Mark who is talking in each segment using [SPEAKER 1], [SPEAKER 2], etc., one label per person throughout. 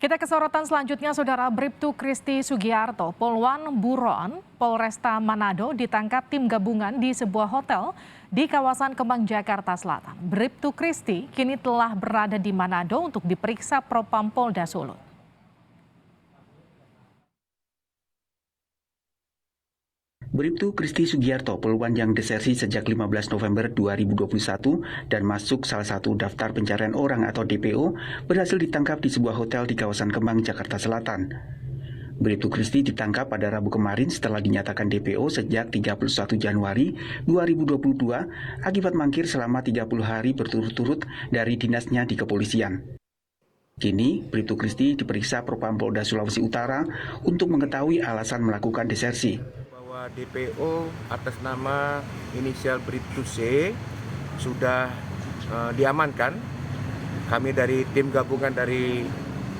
[SPEAKER 1] Kita ke sorotan selanjutnya, Saudara. Bribtu Kristi Sugiarto, Polwan Buron, Polresta Manado ditangkap tim gabungan di sebuah hotel di kawasan Kemang, Jakarta Selatan. Bribtu Kristi kini telah berada di Manado untuk diperiksa Propam Polda Sulut.
[SPEAKER 2] Bribtu Kristi Sugiarto, Polwan yang desersi sejak 15 November 2021 dan masuk salah satu daftar pencarian orang atau DPO, berhasil ditangkap di sebuah hotel di kawasan Kemang, Jakarta Selatan. Bribtu Kristi ditangkap pada Rabu kemarin setelah dinyatakan DPO sejak 31 Januari 2022 akibat mangkir selama 30 hari berturut-turut dari dinasnya di kepolisian. Kini, Bribtu Kristi diperiksa Propam Polda Sulawesi Utara untuk mengetahui alasan melakukan desersi.
[SPEAKER 3] DPO atas nama inisial Bribtu C sudah diamankan. Kami dari tim gabungan dari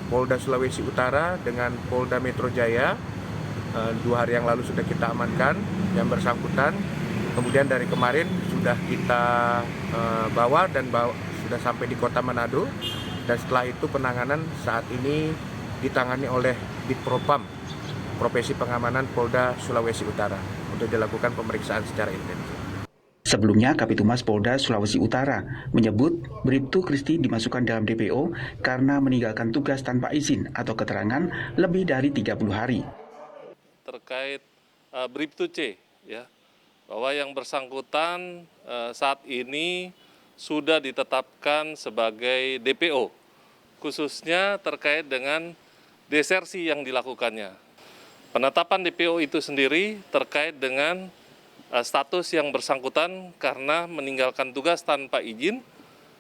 [SPEAKER 3] Polda Sulawesi Utara dengan Polda Metro Jaya 2 hari yang lalu sudah kita amankan yang bersangkutan. Kemudian dari kemarin sudah kita bawa sudah sampai di Kota Manado, dan setelah itu penanganan saat ini ditangani oleh Ditpropam Profesi Pengamanan Polda Sulawesi Utara untuk dilakukan pemeriksaan secara intensif.
[SPEAKER 2] Sebelumnya, Kapitumas Polda Sulawesi Utara menyebut Bribtu Kristi dimasukkan dalam DPO karena meninggalkan tugas tanpa izin atau keterangan lebih dari 30 hari.
[SPEAKER 4] Terkait Bribtu C, ya, bahwa yang bersangkutan saat ini sudah ditetapkan sebagai DPO, khususnya terkait dengan desersi yang dilakukannya. Penetapan DPO itu sendiri terkait dengan status yang bersangkutan karena meninggalkan tugas tanpa izin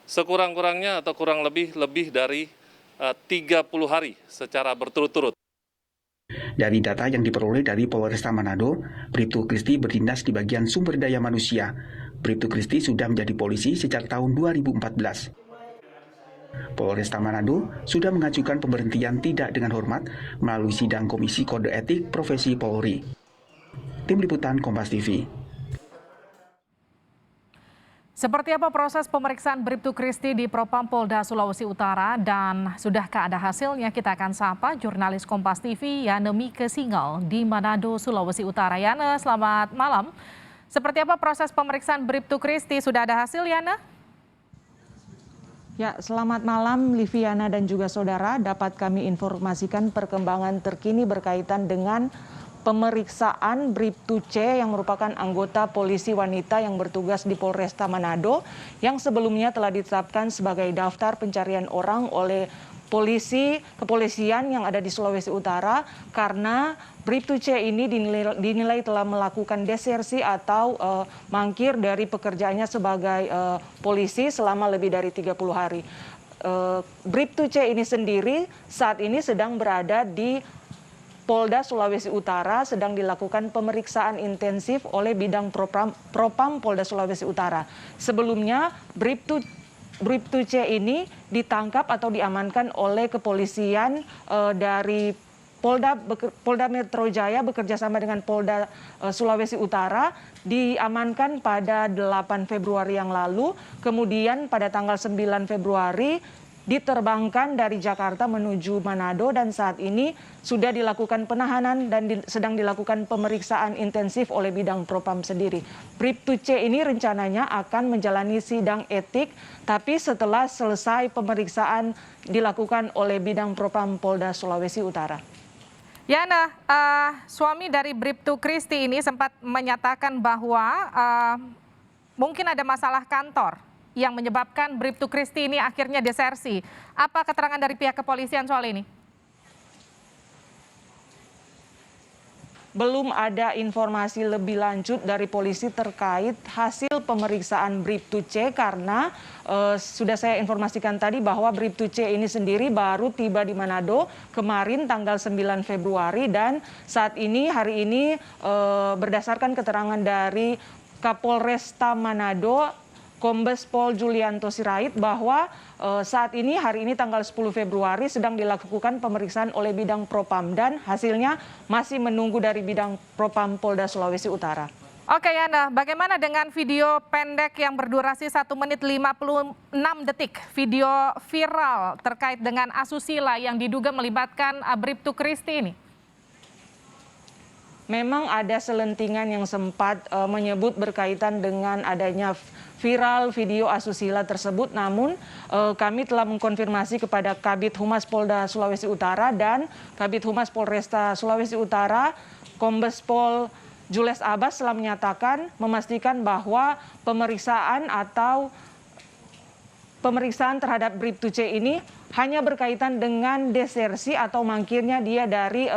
[SPEAKER 4] sekurang-kurangnya atau kurang lebih dari 30 hari secara berturut-turut.
[SPEAKER 2] Dari data yang diperoleh dari Polresta Manado, Bribtu Kristi berdinas di bagian sumber daya manusia. Bribtu Kristi sudah menjadi polisi sejak tahun 2014. Polresta Manado sudah mengajukan pemberhentian tidak dengan hormat melalui sidang Komisi Kode Etik Profesi Polri. Tim Liputan Kompas TV.
[SPEAKER 1] Seperti apa proses pemeriksaan Bribtu Kristi di Propam Polda Sulawesi Utara dan sudahkah ada hasilnya? Kita akan sapa jurnalis Kompas TV Yana Mike Singal di Manado, Sulawesi Utara. Yana, selamat malam. Seperti apa proses pemeriksaan Bribtu Kristi? Sudah ada hasil, Yana?
[SPEAKER 5] Ya, selamat malam Liviana dan juga saudara. Dapat kami informasikan perkembangan terkini berkaitan dengan pemeriksaan Bribtu C yang merupakan anggota polisi wanita yang bertugas di Polresta Manado yang sebelumnya telah ditetapkan sebagai daftar pencarian orang oleh kepolisian yang ada di Sulawesi Utara karena Bribtu C ini dinilai telah melakukan desersi atau mangkir dari pekerjaannya sebagai polisi selama lebih dari 30 hari. Bribtu C ini sendiri saat ini sedang berada di Polda Sulawesi Utara, sedang dilakukan pemeriksaan intensif oleh bidang Propam Polda Sulawesi Utara. Sebelumnya Bribtu C ini ditangkap atau diamankan oleh kepolisian dari Polda Metro Jaya bekerjasama dengan Polda Sulawesi Utara, diamankan pada 8 Februari yang lalu. Kemudian pada tanggal 9 Februari diterbangkan dari Jakarta menuju Manado dan saat ini sudah dilakukan penahanan dan sedang dilakukan pemeriksaan intensif oleh bidang Propam sendiri. Bribtu C ini rencananya akan menjalani sidang etik, tapi setelah selesai pemeriksaan dilakukan oleh bidang Propam Polda Sulawesi Utara.
[SPEAKER 1] Yana, suami dari Bribtu Kristi ini sempat menyatakan bahwa mungkin ada masalah kantor yang menyebabkan Bribtu Kristi ini akhirnya desersi. Apa keterangan dari pihak kepolisian soal ini?
[SPEAKER 5] Belum ada informasi lebih lanjut dari polisi terkait hasil pemeriksaan Bribtu C karena sudah saya informasikan tadi bahwa Bribtu C ini sendiri baru tiba di Manado kemarin tanggal 9 Februari dan saat ini hari ini berdasarkan keterangan dari Kapolresta Manado Kombes Pol Julianto Sirait bahwa saat ini hari ini tanggal 10 Februari sedang dilakukan pemeriksaan oleh bidang Propam dan hasilnya masih menunggu dari bidang Propam Polda Sulawesi Utara.
[SPEAKER 1] Oke Yana, bagaimana dengan video pendek yang berdurasi 1 menit 56 detik, video viral terkait dengan asusila yang diduga melibatkan Bribtu Christie ini?
[SPEAKER 5] Memang ada selentingan yang sempat menyebut berkaitan dengan adanya viral video asusila tersebut, namun kami telah mengkonfirmasi kepada Kabid Humas Polda Sulawesi Utara dan Kabid Humas Polresta Sulawesi Utara, Kombes Pol Jules Abbas telah memastikan bahwa pemeriksaan terhadap Bribtu C ini hanya berkaitan dengan desersi atau mangkirnya dia dari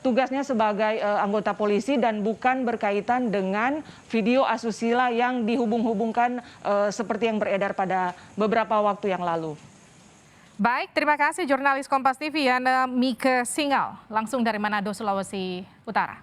[SPEAKER 5] tugasnya sebagai anggota polisi dan bukan berkaitan dengan video asusila yang dihubung-hubungkan seperti yang beredar pada beberapa waktu yang lalu.
[SPEAKER 1] Baik, terima kasih jurnalis Kompas TV Yana Mike Singal langsung dari Manado, Sulawesi Utara.